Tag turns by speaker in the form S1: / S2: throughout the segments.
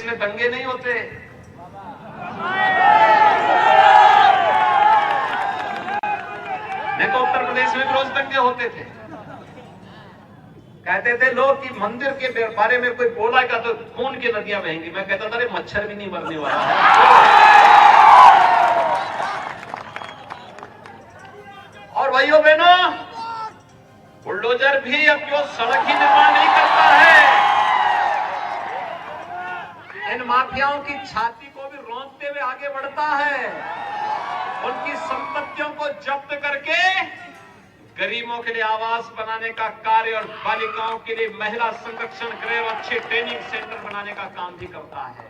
S1: में दंगे नहीं होते। नहीं तो उत्तर प्रदेश में रोज दंगे होते थे। कहते थे लोग कि मंदिर के बारे में कोई बोलेगा तो खून की नदियां बहेंगी। मैं कहता था अरे मच्छर भी नहीं मरने वाला है। और भाइयों बहनों, बुलडोजर भी अब क्यों सड़क ही निर्माण नहीं करता है, इन माफियाओं की छाती को भी रौंदते हुए आगे बढ़ता है। उनकी संपत्तियों को जब्त करके गरीबों के लिए आवास बनाने का कार्य और बालिकाओं के लिए महिला संरक्षण गृह और अच्छे ट्रेनिंग सेंटर बनाने का काम भी करता है।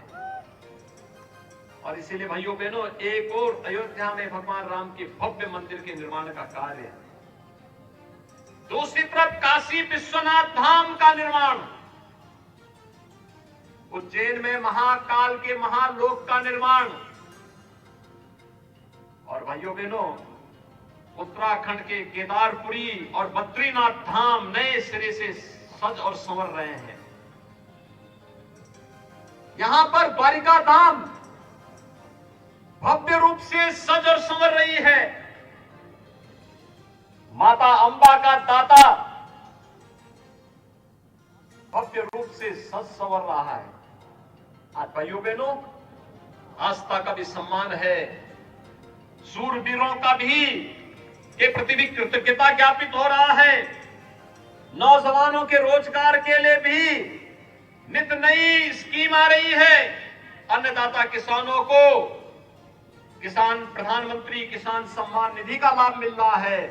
S1: और इसीलिए भाइयों बहनों, एक और अयोध्या में भगवान राम के भव्य मंदिर के निर्माण का कार्य है। दूसरी तरफ काशी विश्वनाथ धाम का निर्माण, उज्जैन में महाकाल के महालोक का निर्माण, और भाइयों बहनों, उत्तराखंड के केदारपुरी और बद्रीनाथ धाम नए सिरे से सज और संवर रहे हैं। यहां पर द्वारिका धाम भव्य रूप से सज और संवर रही है। माता अंबा का दाता भव्य रूप से सज संवर रहा है। आज भाइयों बहनों, आस्था का भी सम्मान है, सूरवीरों का भी के प्रति भी कृतज्ञता ज्ञापित हो रहा है। नौजवानों के रोजगार के लिए भी नित नई स्कीम आ रही है। अन्नदाता किसानों को किसान प्रधानमंत्री किसान सम्मान निधि का लाभ मिल रहा है।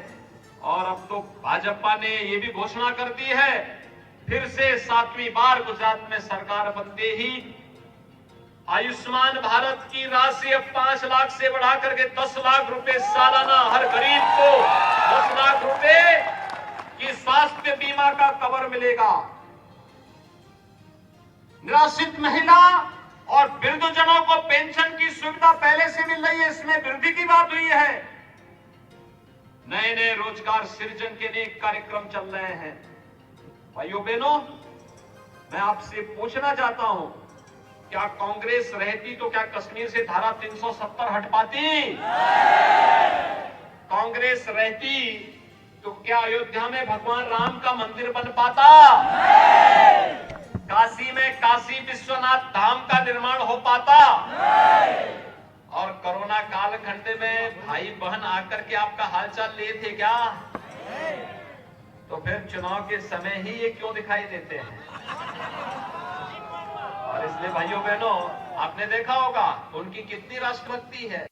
S1: और अब तो भाजपा ने ये भी घोषणा कर दी है, फिर से 7वीं बार गुजरात में सरकार बनते ही आयुष्मान भारत की राशि अब 5 लाख से बढ़ाकर के 10 लाख रुपए सालाना हर गरीब को 10 लाख रुपए की स्वास्थ्य बीमा का कवर मिलेगा। निराश्रित महिला और वृद्धजनों को पेंशन की सुविधा पहले से मिल रही है, इसमें वृद्धि की बात हुई है। नए नए रोजगार सृजन के लिए कार्यक्रम चल रहे हैं। भाइयों बहनों, मैं आपसे पूछना चाहता हूं, क्या कांग्रेस रहती तो क्या कश्मीर से धारा 370 हट पाती? कांग्रेस रहती तो क्या अयोध्या में भगवान राम का मंदिर बन पाता? काशी में काशी विश्वनाथ धाम का निर्माण हो पाता? और कोरोना कालखंड में भाई बहन आकर के आपका हालचाल लिए थे क्या? तो फिर चुनाव के समय ही ये क्यों दिखाई देते हैं? और इसलिए भाइयों बहनों, आपने देखा होगा उनकी कितनी राष्ट्रभक्ति है।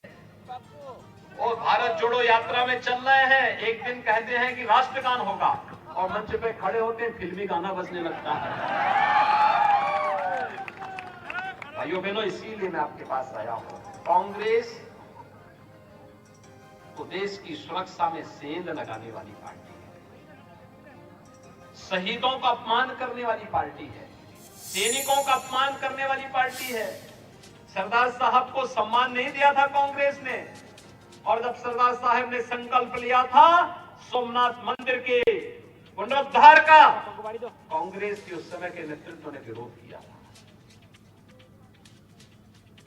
S1: वो भारत जोड़ो यात्रा में चल रहे हैं, एक दिन कहते हैं कि राष्ट्रगान होगा और मंच पे खड़े होते हैं फिल्मी गाना बजने लगता है। भाइयों बहनों, इसीलिए मैं आपके पास आया हूं। कांग्रेस तो देश की सुरक्षा में सेंध लगाने वाली पार्टी है, शहीदों का अपमान करने वाली पार्टी है, सैनिकों का अपमान करने वाली पार्टी है। सरदार साहब को सम्मान नहीं दिया था कांग्रेस ने, और जब सरदार साहब ने संकल्प लिया था सोमनाथ मंदिर के पुनरुद्धार का, कांग्रेस के उस समय के नेतृत्व ने विरोध किया था।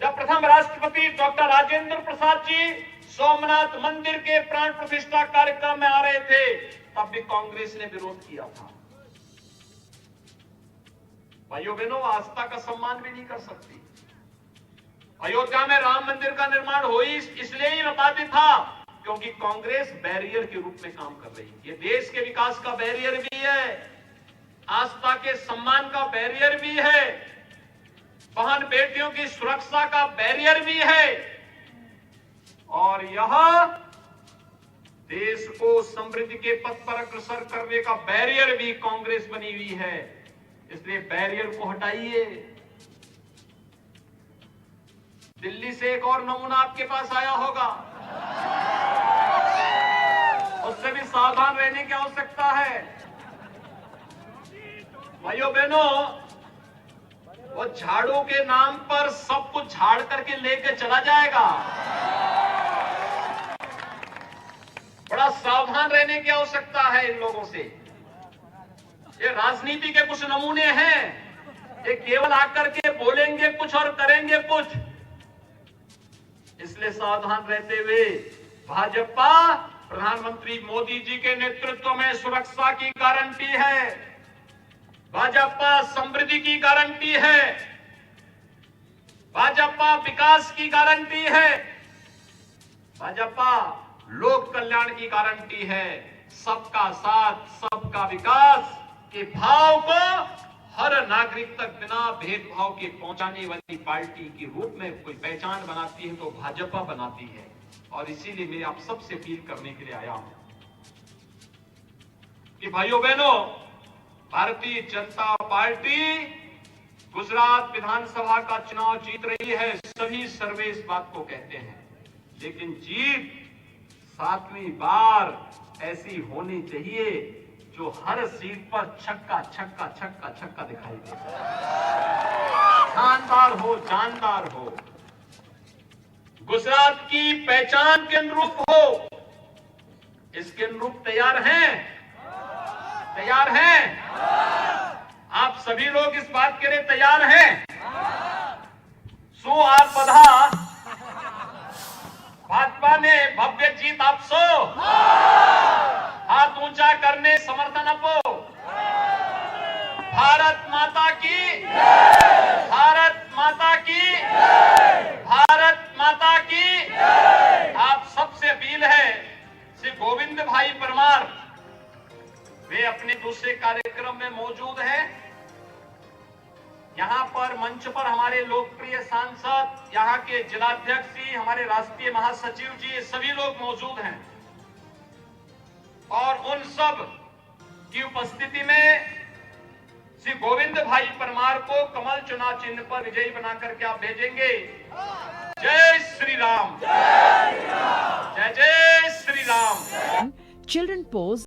S1: जब प्रथम राष्ट्रपति डॉक्टर राजेंद्र प्रसाद जी सोमनाथ मंदिर के प्राण प्रतिष्ठा कार्यक्रम में आ रहे थे, तब भी कांग्रेस ने विरोध किया था। भाइयों बहनों, आस्था का सम्मान भी नहीं कर सकती। अयोध्या में राम मंदिर का निर्माण हो इसलिए ही बाधित था क्योंकि कांग्रेस बैरियर के रूप में काम कर रही है। ये देश के विकास का बैरियर भी है, आस्था के सम्मान का बैरियर भी है, बहन बेटियों की सुरक्षा का बैरियर भी है, और यह देश को समृद्धि के पथ पर अग्रसर करने का बैरियर भी कांग्रेस बनी हुई है। इसलिए बैरियर को हटाइए। दिल्ली से एक और नमूना आपके पास आया होगा, उससे भी सावधान रहने की आवश्यकता है। भाइयों बहनों, वो झाड़ू के नाम पर सब कुछ झाड़ करके लेके चला जाएगा। बड़ा सावधान रहने की आवश्यकता है इन लोगों से। ये राजनीति के कुछ नमूने हैं, ये केवल आकर के बोलेंगे कुछ और करेंगे कुछ। इसलिए सावधान रहते हुए भाजपा प्रधानमंत्री मोदी जी के नेतृत्व में सुरक्षा की गारंटी है, भाजपा समृद्धि की गारंटी है, भाजपा विकास की गारंटी है, भाजपा लोक कल्याण की गारंटी है। सबका साथ सबका विकास के भाव को हर नागरिक तक बिना भेदभाव के पहुंचाने वाली पार्टी के रूप में कोई पहचान बनाती है तो भाजपा बनाती है। और इसीलिए मैं आप सबसे अपील करने के लिए आया हूं कि भाइयों बहनों, भारतीय जनता पार्टी गुजरात विधानसभा का चुनाव जीत रही है। सभी सर्वे इस बात को कहते हैं, लेकिन जीत 7वीं बार ऐसी होनी चाहिए जो हर सीट पर छक्का छक्का छक्का छक्का दिखाई दे, शानदार हो, जानदार हो, गुजरात की पहचान के अनुरूप हो। इसके अनुरूप तैयार हैं? तैयार हैं? आप सभी लोग इस बात के लिए तैयार हैं? सो आप बधा भाजपा ने भव्य जीत आपसो हाथ ऊंचा करने समर्थन अपो। भारत माता की, भारत माता की, भारत माता की। आप सबसे अपील है, श्री गोविंद भाई परमार वे अपने दूसरे कार्यक्रम में मौजूद हैं। यहां पर मंच पर हमारे लोकप्रिय सांसद, यहां के जिलाध्यक्ष जी, हमारे राष्ट्रीय महासचिव जी, ये सभी लोग मौजूद हैं। और उन सब की उपस्थिति में श्री गोविंद भाई परमार को कमल चुनाव चिन्ह पर विजयी बना करके आप भेजेंगे। जय श्री राम, जय जय श्री राम।
S2: Children pose